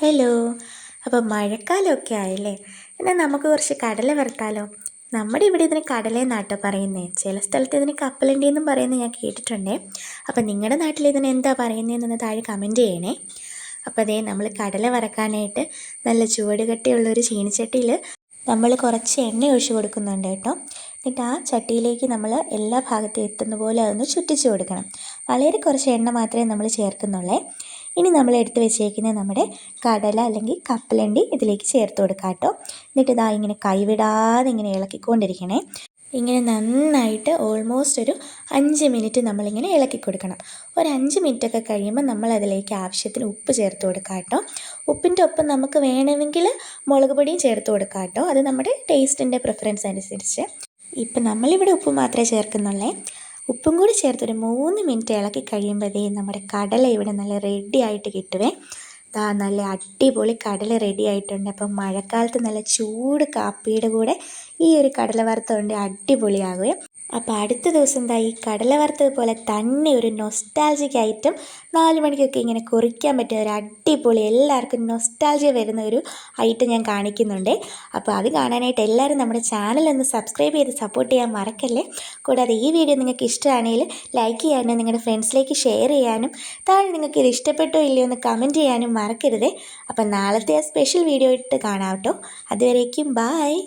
Hello. അപ്പോൾ മഴക്കാലമൊക്കെ ആയില്ലേ, എന്നാൽ നമുക്ക് കുറച്ച് കടല വറുത്താലോ? നമ്മുടെ ഇവിടെ ഇതിന് കടലയെന്നാട്ടോ പറയുന്നത്. ചില സ്ഥലത്ത് ഇതിന് കപ്പലണ്ടി എന്നും പറയുന്നത് ഞാൻ കേട്ടിട്ടുണ്ടേ. അപ്പോൾ നിങ്ങളുടെ നാട്ടിൽ ഇതിന് എന്താ പറയുന്നതെന്ന് താഴെ കമൻറ്റ് ചെയ്യണേ. അപ്പോൾ അതേ നമ്മൾ കടല വറക്കാനായിട്ട് നല്ല ചുവട് കട്ടിയുള്ളൊരു ചീനിച്ചട്ടിയിൽ നമ്മൾ കുറച്ച് എണ്ണ ഒഴിച്ച് കൊടുക്കുന്നുണ്ട് കേട്ടോ. എന്നിട്ട് ആ ചട്ടിയിലേക്ക് നമ്മൾ എല്ലാ ഭാഗത്തും എത്തുന്ന പോലെ അതൊന്ന് ചുറ്റിച്ച് കൊടുക്കണം. വളരെ കുറച്ച് എണ്ണ മാത്രമേ നമ്മൾ ചേർക്കുന്നുള്ളേ. ഇനി നമ്മൾ എടുത്ത് വെച്ചേക്കുന്ന നമ്മുടെ കടല അല്ലെങ്കിൽ കപ്പലണ്ടി ഇതിലേക്ക് ചേർത്ത് കൊടുക്കാം കേട്ടോ. എന്നിട്ട് ഇതാ ഇങ്ങനെ കൈവിടാതെ ഇങ്ങനെ ഇളക്കിക്കൊണ്ടിരിക്കണേ. ഇങ്ങനെ നന്നായിട്ട് ഓൾമോസ്റ്റ് ഒരു 5 മിനിറ്റ് നമ്മളിങ്ങനെ ഇളക്കി കൊടുക്കണം. ഒരു 5 മിനിറ്റൊക്കെ കഴിയുമ്പോൾ നമ്മൾ അതിലേക്ക് ആവശ്യത്തിന് ഉപ്പ് ചേർത്ത് കൊടുക്കാം കേട്ടോ. ഉപ്പിൻ്റെ ഒപ്പം നമുക്ക് വേണമെങ്കിൽ മുളക് പൊടിയും ചേർത്ത് കൊടുക്കാം കേട്ടോ. അത് നമ്മുടെ ടേസ്റ്റിൻ്റെ പ്രിഫറൻസ് അനുസരിച്ച്. ഇപ്പം നമ്മളിവിടെ ഉപ്പ് മാത്രമേ ചേർക്കുന്നുള്ളേ. ഉപ്പും കൂടി ചേർത്തൊരു 3 മിനിറ്റ് ഇളക്കി കഴിയുമ്പോഴേ നമ്മുടെ കടല ഇവിടെ നല്ല റെഡി ആയിട്ട് കിട്ടുവേ. നല്ല അടിപൊളി കടല റെഡി ആയിട്ടുണ്ട്. അപ്പം മഴക്കാലത്ത് നല്ല ചൂട് കാപ്പിയുടെ കൂടെ ഈ ഒരു കടല വറുത്തതുകൊണ്ട് അടിപൊളിയാകുകയും. അപ്പോൾ അടുത്ത ദിവസം ഈ കടല വറുത്തത് പോലെ തന്നെ ഒരു നൊസ്റ്റാൾജിക് ഐറ്റം 4 മണിക്കൊക്കെ ഇങ്ങനെ കുറിക്കാൻ പറ്റുന്ന ഒരു അടിപൊളി, എല്ലാവർക്കും നൊസ്റ്റാൾജിയ വരുന്ന ഒരു ഐറ്റം ഞാൻ കാണിക്കുന്നുണ്ട്. അപ്പോൾ അത് കാണാനായിട്ട് എല്ലാവരും നമ്മുടെ ചാനലൊന്ന് സബ്സ്ക്രൈബ് ചെയ്ത് സപ്പോർട്ട് ചെയ്യാൻ മറക്കല്ലേ. കൂടാതെ ഈ വീഡിയോ നിങ്ങൾക്ക് ഇഷ്ടമാണെങ്കിൽ ലൈക്ക് ചെയ്യാനും നിങ്ങളുടെ ഫ്രണ്ട്സിലേക്ക് ഷെയർ ചെയ്യാനും താഴെ നിങ്ങൾക്ക് ഇത് ഇഷ്ടപ്പെട്ടോ ഇല്ലയോ എന്ന് കമൻറ്റ് ചെയ്യാനും മറക്കരുതേ. അപ്പം നാളത്തെ ആ സ്പെഷ്യൽ വീഡിയോ ഇട്ട് കാണാം കേട്ടോ. അതുവരേക്കും ബായ്.